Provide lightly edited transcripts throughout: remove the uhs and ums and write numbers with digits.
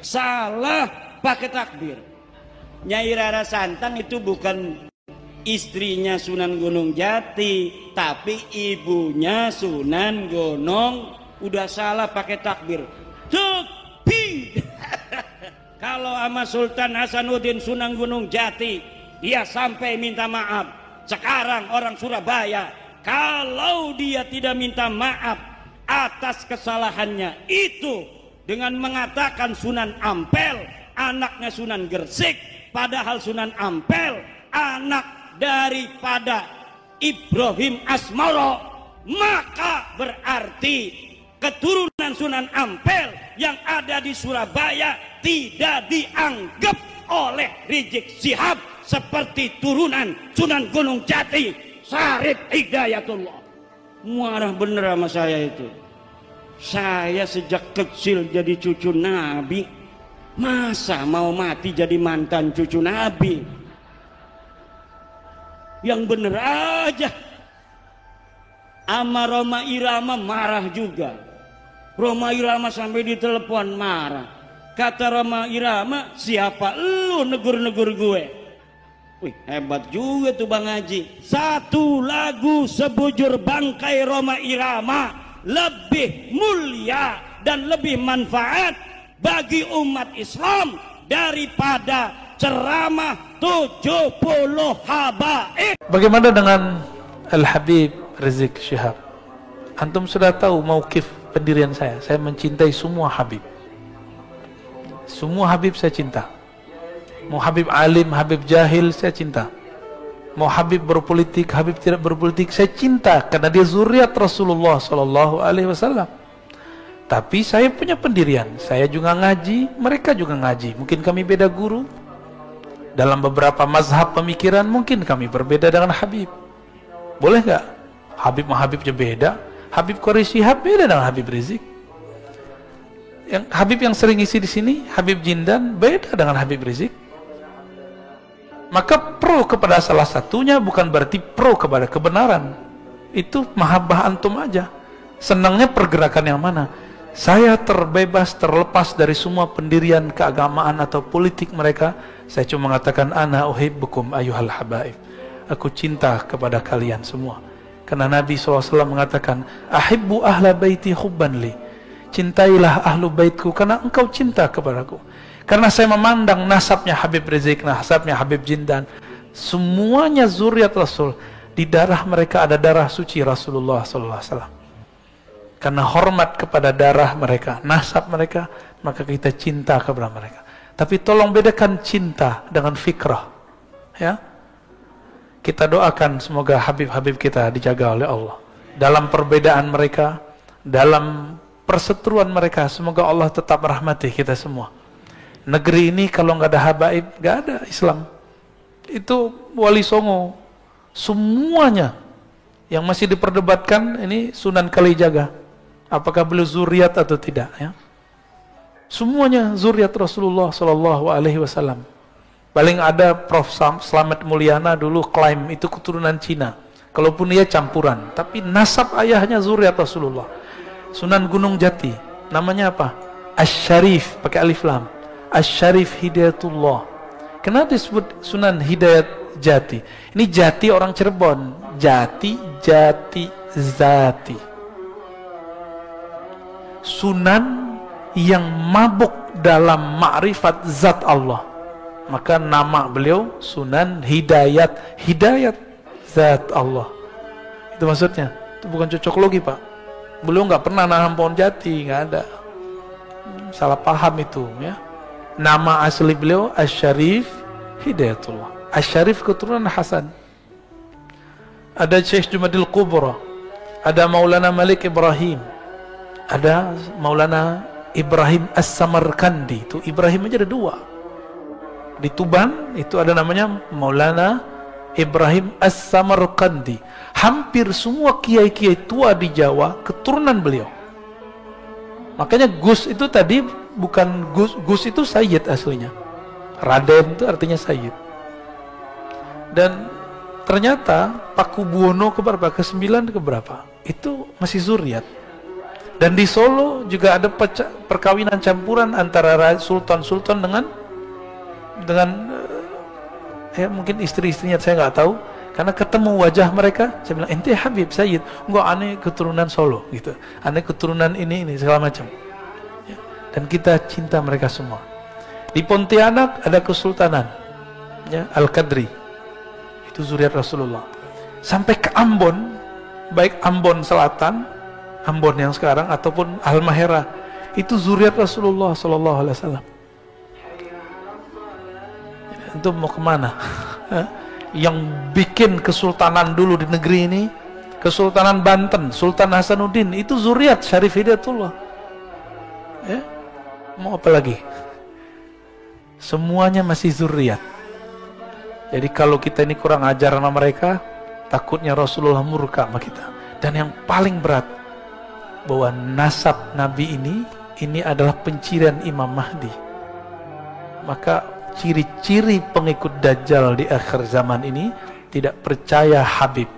salah pakai takbir. Nyai Rara Santang itu bukan istrinya Sunan Gunung Jati, tapi ibunya Sunan Gunung. Udah salah pakai takbir. Takbir. Kalau sama Sultan Hasanuddin Sunan Gunung Jati, dia sampai minta maaf. Sekarang orang Surabaya, kalau dia tidak minta maaf atas kesalahannya itu dengan mengatakan Sunan Ampel anaknya Sunan Gresik, padahal Sunan Ampel anak daripada Ibrahim Asmoro, maka berarti keturunan Sunan Ampel yang ada di Surabaya tidak dianggap oleh Rizik Syihab seperti turunan Sunan Gunung Jati Syarif Hidayatullah. Marah bener sama saya itu. Saya sejak kecil jadi cucu Nabi, masa mau mati jadi mantan cucu Nabi? Yang bener aja. Ama Roma Irama marah juga. Roma Irama sampai ditelepon marah. Kata Roma Irama, siapa lu negur-negur gue? Wih, hebat juga tuh Bang Haji. Satu lagu sebujur bangkai Roma Irama lebih mulia dan lebih manfaat bagi umat Islam daripada ceramah 70 habaib. Bagaimana dengan Al-Habib Rizik Syihab? Antum sudah tahu mauqif pendirian saya. Saya mencintai semua Habib. Semua Habib saya cinta. Mau Habib alim, Habib jahil, saya cinta. Mau Habib berpolitik, Habib tidak berpolitik, saya cinta karena dia zuriat Rasulullah Sallallahu Alaihi Wasallam. Tapi saya punya pendirian. Saya juga ngaji, mereka juga ngaji. Mungkin kami beda guru. Dalam beberapa mazhab pemikiran mungkin kami berbeda dengan Habib. Boleh nggak? Habib sama Habibnya beda. Habib Quraisy Syihab beda dengan Habib Rizik. Yang Habib yang sering isi di sini, Habib Jindan, beda dengan Habib Rizik. Maka pro kepada salah satunya bukan berarti pro kepada kebenaran. Itu mahabbah antum aja. Senangnya pergerakan yang mana? Saya terbebas, terlepas dari semua pendirian keagamaan atau politik mereka. Saya cuma mengatakan ana uhibbukum ayyuhal habaib. Aku cinta kepada kalian semua. Karena Nabi SAW mengatakan, ahibbu ahla baiti hubban li. Cintailah ahlu baitku karena engkau cinta kepadaku. Karena saya memandang nasabnya Habib Rizik, nasabnya Habib Jindan, semuanya zuriat Rasul. Di darah mereka ada darah suci Rasulullah SAW. Karena hormat kepada darah mereka, nasab mereka, maka kita cinta kepada mereka. Tapi tolong bedakan cinta dengan fikrah. Ya, kita doakan semoga Habib-Habib kita dijaga oleh Allah. Dalam perbedaan mereka, dalam perseteruan mereka, semoga Allah tetap rahmati kita semua. Negeri ini kalau nggak ada habaib, nggak ada Islam. Itu Wali Songo, semuanya yang masih diperdebatkan ini Sunan Kalijaga. Apakah beliau zuriat atau tidak? Ya, semuanya zuriat Rasulullah Sallallahu Alaihi Wasallam. Paling ada Prof. Slamet Mulyana dulu klaim itu keturunan Cina. Kalaupun dia campuran, tapi nasab ayahnya zuriat Rasulullah. Sunan Gunung Jati, namanya apa? Asy-Syarif, pakai alif lam. Asy-Syarif Hidayatullah. Kenapa disebut Sunan Hidayat Jati? Ini Jati orang Cirebon. Jati, Jati, Zati. Sunan yang mabuk dalam ma'rifat zat Allah. Maka nama beliau Sunan Hidayat. Hidayat zat Allah. Itu maksudnya. Itu bukan cocok logi, Pak. Beliau nggak pernah nanam pohon jati, nggak ada. Salah paham itu, ya. Nama asli beliau Asy-Syarif Hidayatullah. Asy-Syarif keturunan Hasan. Ada Syekh Jumadil Kubra, ada Maulana Malik Ibrahim, ada Maulana Ibrahim As-Samarkandi. Itu Ibrahim aja ada dua. Di Tuban itu ada namanya Maulana Ibrahim As-Samarkandi. Hampir semua kiai-kiai tua di Jawa keturunan beliau. Makanya Gus itu tadi bukan Gus, Gus itu Sayyid aslinya. Raden itu artinya Sayyid. Dan ternyata Paku Buwono keberapa? Ke-9 keberapa? Itu masih zuriat. Dan di Solo juga ada perkawinan campuran antara sultan-sultan dengan ya mungkin istri-istrinya, saya nggak tahu. Karena ketemu wajah mereka, saya bilang, ente Habib Sayyid, enggak, aneh keturunan Solo gitu, aneh keturunan ini segala macam ya. Dan kita cinta mereka semua. Di Pontianak ada kesultanan ya, Al-Qadri, itu zuriat Rasulullah. Sampai ke Ambon, baik Ambon Selatan, Ambon yang sekarang, ataupun Halmahera, itu zuriat Rasulullah Sallallahu Alaihi Wasallam. Itu mau kemana? Yang bikin kesultanan dulu di negeri ini, Kesultanan Banten, Sultan Hasanuddin, itu zuriat Syarif Hidayatullah ya. Mau apa lagi? Semuanya masih zuriat. Jadi kalau kita ini kurang ajar sama mereka, takutnya Rasulullah murka sama kita. Dan yang paling berat, bahwa nasab Nabi ini adalah pencirian Imam Mahdi. Maka ciri-ciri pengikut Dajjal di akhir zaman ini tidak percaya Habib,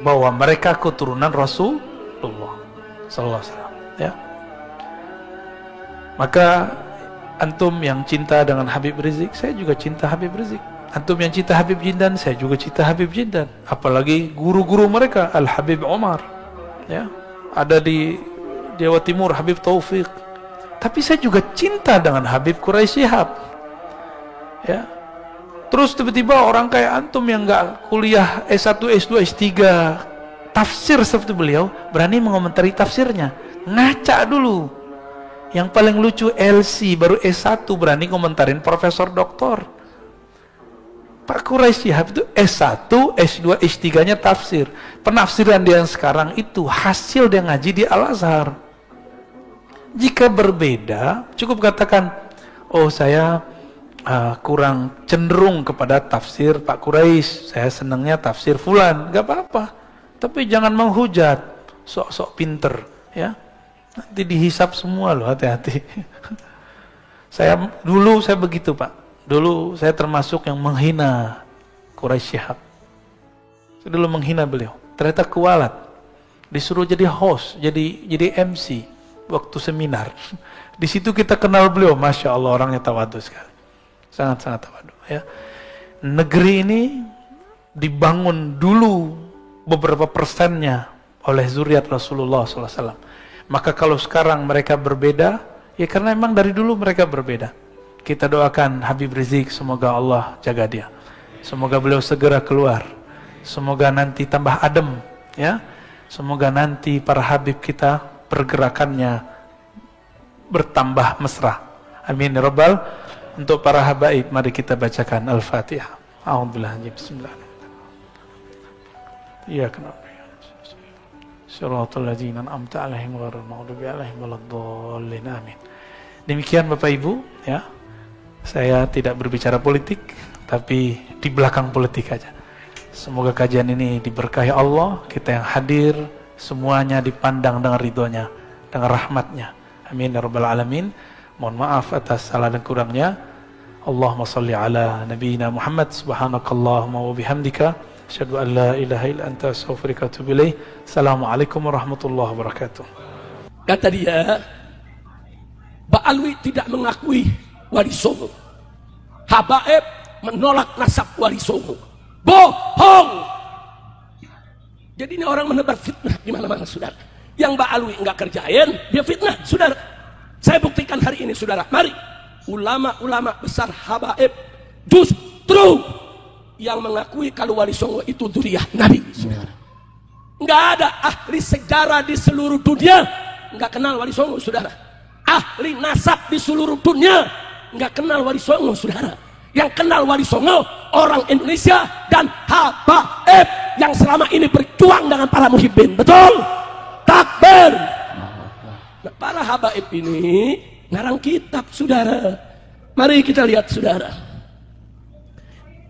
bahwa mereka keturunan Rasulullah Sallallahu Alaihi Wasallam ya. Maka antum yang cinta dengan Habib Rizik, saya juga cinta Habib Rizik. Antum yang cinta Habib Jindan, saya juga cinta Habib Jindan. Apalagi guru-guru mereka, Al-Habib Omar ya, ada di Jawa Timur, Habib Taufik. Tapi saya juga cinta dengan Habib Quraisy Shihab ya. Terus tiba-tiba orang kayak antum yang nggak kuliah S1, S2, S3 tafsir seperti beliau, berani mengomentari tafsirnya. Ngaca dulu. Yang paling lucu LC baru S1 berani komentarin profesor doktor. Pak Quraisy Shihab itu S1, S2, S3 nya tafsir. Penafsiran dia yang sekarang itu hasil dia ngaji di Al-Azhar. Jika berbeda, cukup katakan, oh saya kurang cenderung kepada tafsir Pak Quraisy, saya senangnya tafsir fulan, gak apa-apa. Tapi jangan menghujat, sok-sok pinter ya. Nanti dihisap semua loh, hati-hati. Dulu saya begitu Pak. Dulu saya termasuk yang menghina Quraisy Shihab. Saya dulu menghina beliau. Ternyata kualat. Disuruh jadi host, jadi MC waktu seminar. Di situ kita kenal beliau, masya Allah, orangnya tawadhu sekali, sangat-sangat tawadhu ya. Negeri ini dibangun dulu beberapa persennya oleh zuriat Rasulullah SAW. Maka kalau sekarang mereka berbeda, ya karena memang dari dulu mereka berbeda. Kita doakan Habib Rizik, semoga Allah jaga dia, semoga beliau segera keluar, semoga nanti tambah adem ya, semoga nanti para Habib kita pergerakannya bertambah mesra. Amin ya rabbal. Untuk para habaib, mari kita bacakan Al-Fatihah. A'udzubillahi bismillahirrahmanirrahim. Iyyaka na'budu shiratal ladzina an'amta 'alaihim ghairil maghdubi 'alaihim waladdallin. Amin. Demikian Bapak Ibu ya. Saya tidak berbicara politik, tapi di belakang politik aja. Semoga kajian ini diberkahi Allah, kita yang hadir semuanya dipandang dengan ridhonya, dengan rahmatnya. Amin ya rabbal alamin. Mohon maaf atas salah dan kurangnya. Allahumma salli ala nabiyyina Muhammad. Subhanakallahumma wa bihamdika asyhadu an la ilaha illa anta astaghfiruka wa atubu ilaik. Assalamualaikum warahmatullahi wabarakatuh. Kata dia, Mbak Alwi tidak mengakui Wali Songo. Habaib menolak nasab Wali Songo. Bohong. Jadi ini orang menebar fitnah di mana-mana, saudara. Yang Mbak Alwi enggak kerjain, dia fitnah, saudara. Saya buktikan hari ini, saudara. Mari, ulama-ulama besar habaib justru yang mengakui kalau Wali Songo itu dzurriyyah Nabi, saudara. Enggak ada ahli sejarah di seluruh dunia enggak kenal Wali Songo, saudara. Ahli nasab di seluruh dunia enggak kenal Wali Songo, saudara. Yang kenal Wali Songo orang Indonesia dan habaib yang selama ini berjuang dengan para muhibbin. Betul? Takbir. Nah, para habaib ini ngarang kitab, saudara. Mari kita lihat, saudara.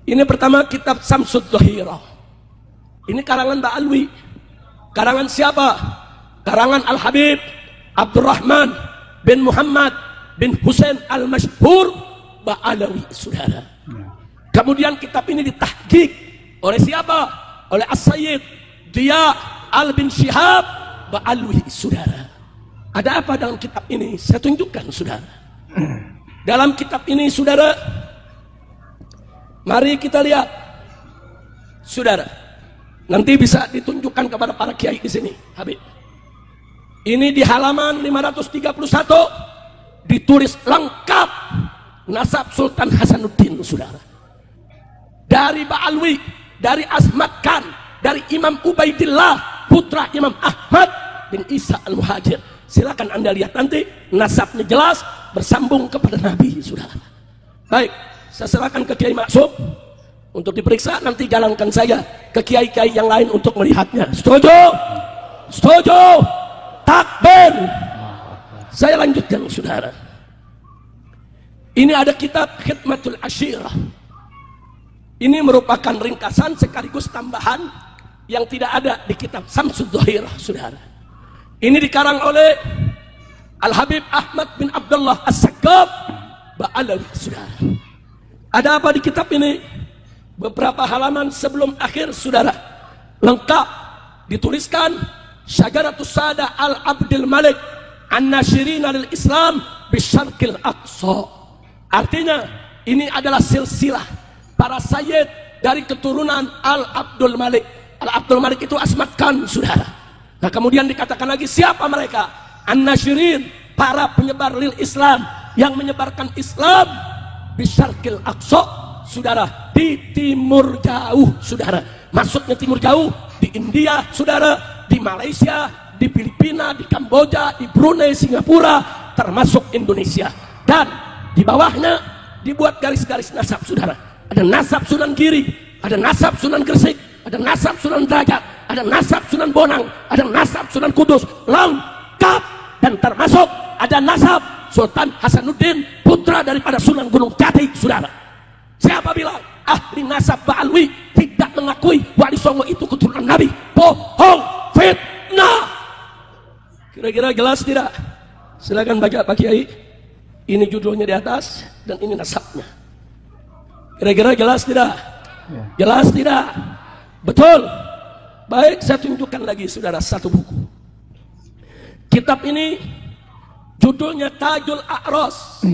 Ini pertama kitab Samsud Dhahirah. Ini karangan Mbak Alwi. Karangan siapa? Karangan Al-Habib Abdurrahman bin Muhammad bin Husain Al-Mashhur Ba'alawi, saudara. Kemudian kitab ini ditahqiq oleh siapa? Oleh As-Sayyid Diya Al bin Syihab Ba'alwi, saudara. Ada apa dalam kitab ini? Saya tunjukkan, saudara. Dalam kitab ini, saudara, mari kita lihat, saudara. Nanti bisa ditunjukkan kepada para kiai di sini, Habib. Ini di halaman 531 ditulis lengkap nasab Sultan Hasanuddin, saudara. Dari Ba'alwi, dari Asmat Khan, dari Imam Ubaidillah, putra Imam Ahmad bin Isa Al-Muhajir. Silakan Anda lihat nanti, nasabnya jelas, bersambung kepada Nabi, saudara. Baik, saya serahkan ke Kiai Maksum untuk diperiksa, nanti jalankan saya ke kiai-kiai yang lain untuk melihatnya. Setuju? Setuju? Takbir. Saya lanjutkan, saudara. Ini ada kitab Khidmatul Ashirah. Ini merupakan ringkasan sekaligus tambahan yang tidak ada di kitab Samsud Dhahirah, saudara. Ini dikarang oleh Al-Habib Ahmad bin Abdullah As-Saqqaf Ba'alawi, saudara. Ada apa di kitab ini? Beberapa halaman sebelum akhir, saudara, lengkap dituliskan Syajaratus Sada Al-Abdul Malik An-Nashirina lil Islam Bisyarqil Aqsa. Artinya ini adalah silsilah para sayyid dari keturunan Al-Abdul Malik. Al-Abdul Malik itu Asmat Khan, saudara. Nah, kemudian dikatakan lagi, siapa mereka? An-Nashirin, para penyebar lil Islam, yang menyebarkan Islam Bisyarqil Aqsa, saudara, di timur jauh, saudara. Maksudnya timur jauh, di India, saudara, di Malaysia, di Filipina, di Kamboja, di Brunei, Singapura, termasuk Indonesia. Dan di bawahnya dibuat garis-garis nasab, saudara. Ada nasab Sunan Giri, ada nasab Sunan Gresik, ada nasab Sunan Derajat, ada nasab Sunan Bonang, ada nasab Sunan Kudus, lengkap. Dan termasuk ada nasab Sultan Hasanuddin, putra daripada Sunan Gunung Jati, saudara. Siapa bilang ahli nasab Ba'alwi tidak mengakui Wali Songo itu keturunan Nabi? Bohong, fitnah. Kira-kira jelas tidak? Silakan baca Pak Kiai. Ini judulnya di atas dan ini nasabnya. Kira-kira jelas tidak? Jelas tidak? Betul. Baik, saya tunjukkan lagi, saudara, satu buku. Kitab ini judulnya Tajul A'ros,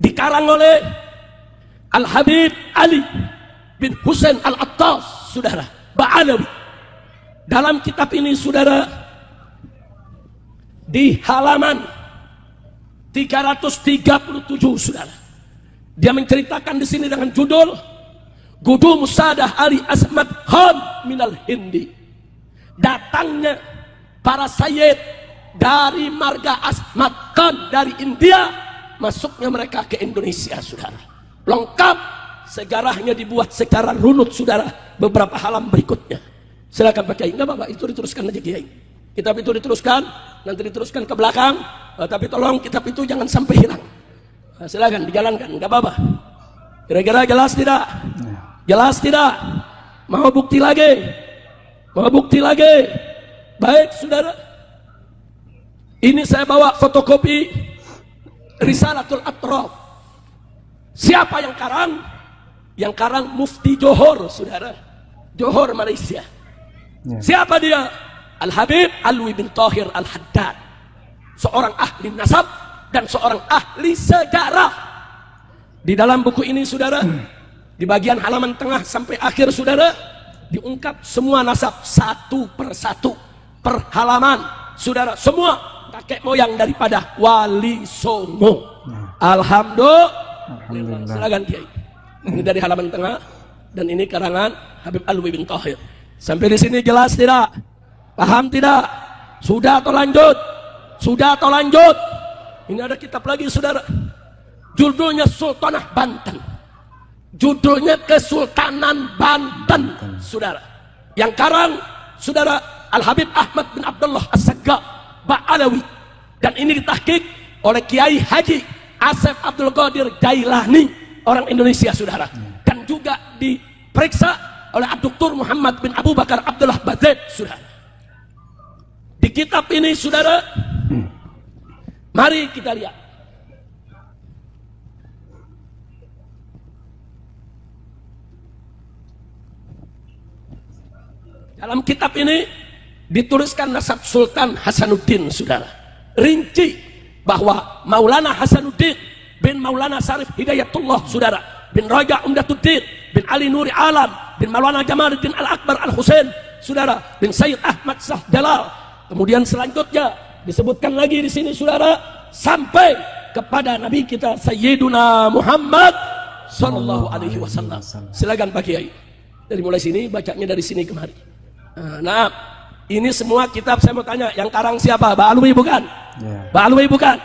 dikarang oleh Al-Habib Ali bin Husain Al-Attas, saudara, Ba'alawi. Dalam kitab ini, saudara, di halaman 337, saudara, dia menceritakan di sini dengan judul Gudu Musadah Ali Asmat Khan minal Hindi. Datangnya para sayyid dari marga Asmat Khan dari India, masuknya mereka ke Indonesia, saudara. Lengkap, sejarahnya dibuat secara runut, saudara, beberapa halaman berikutnya. Silakan Pak Kiai. Enggak apa-apa, itu diteruskan aja Kiai. Kitab itu diteruskan, nanti diteruskan ke belakang, tapi tolong kitab itu jangan sampai hilang. Silakan dijalankan, enggak apa-apa. Kira-kira jelas tidak? Jelas tidak? Mau bukti lagi? Mau bukti lagi? Baik, saudara. Ini saya bawa fotokopi Risalatul Atraf. Siapa yang karang? Yang karang Mufti Johor, saudara. Johor, Malaysia. Siapa dia? Al-Habib Alwi bin Tahir Al-Haddad. Seorang ahli nasab dan seorang ahli sejarah. Di dalam buku ini, saudara, di bagian halaman tengah sampai akhir, saudara, diungkap semua nasab satu per satu per halaman, saudara, semua kakek moyang daripada Wali Songo. Alhamdulillah. Silakan Kiai. Ini dari halaman tengah dan ini karangan Habib Alwi bin Tahir. Sampai di sini jelas tidak? Paham tidak? Sudah atau lanjut? Sudah atau lanjut? Ini ada kitab lagi, saudara. Judulnya Sultanah Banten. Judulnya Kesultanan Banten, saudara. Yang karang, saudara, Al-Habib Ahmad bin Abdullah As-Saqqaf Ba'alawi. Dan ini ditahqiq oleh Kiai Haji Asef Abdul Qadir Jailani, orang Indonesia, saudara. Dan juga diperiksa oleh Dr. Muhammad bin Abu Bakar Abdullah Badrid, saudara. Di kitab ini, saudara, mari kita lihat. Dalam kitab ini dituliskan nasab Sultan Hasanuddin, saudara. Rinci bahwa Maulana Hasanuddin bin Maulana Sarif Hidayatullah, saudara, bin Raja Umdatuddin bin Ali Nuri Alam bin Maulana Jamaluddin Al-Akbar Al-Husain, saudara, bin Sayyid Ahmad Shah Jalal. Kemudian selanjutnya disebutkan lagi di sini, saudara, sampai kepada Nabi kita Sayyiduna Muhammad sallallahu alaihi wasallam. Silakan Pak Kiai. Dari mulai sini, bacanya dari sini kemari. Nah, ini semua kitab saya mau tanya, yang karang siapa? Mbak Alwi bukan? Yeah. Mbak Alwi bukan?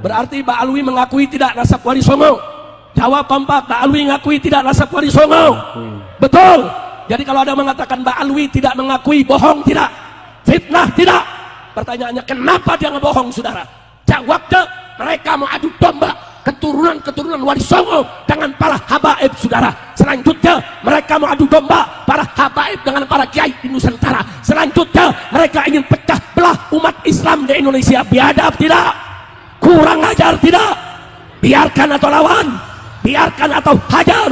Berarti Mbak Alwi mengakui tidak nasab Wali Songo. Jawab kompak, Mbak Alwi mengakui tidak nasab Wali Songo. Betul. Jadi kalau ada mengatakan Mbak Alwi tidak mengakui, bohong tidak? Fitnah tidak? Pertanyaannya, kenapa dia ngebohong, saudara? Jawabnya, mereka mau adu domba keturunan Wali Songo dengan para habaib, saudara. Selanjutnya mereka mau adu domba para habaib dengan para kiai di Nusantara. Selanjutnya mereka ingin pecah belah umat Islam di Indonesia. Biadab tidak? Kurang ajar tidak? Biarkan atau lawan? Biarkan atau hajar?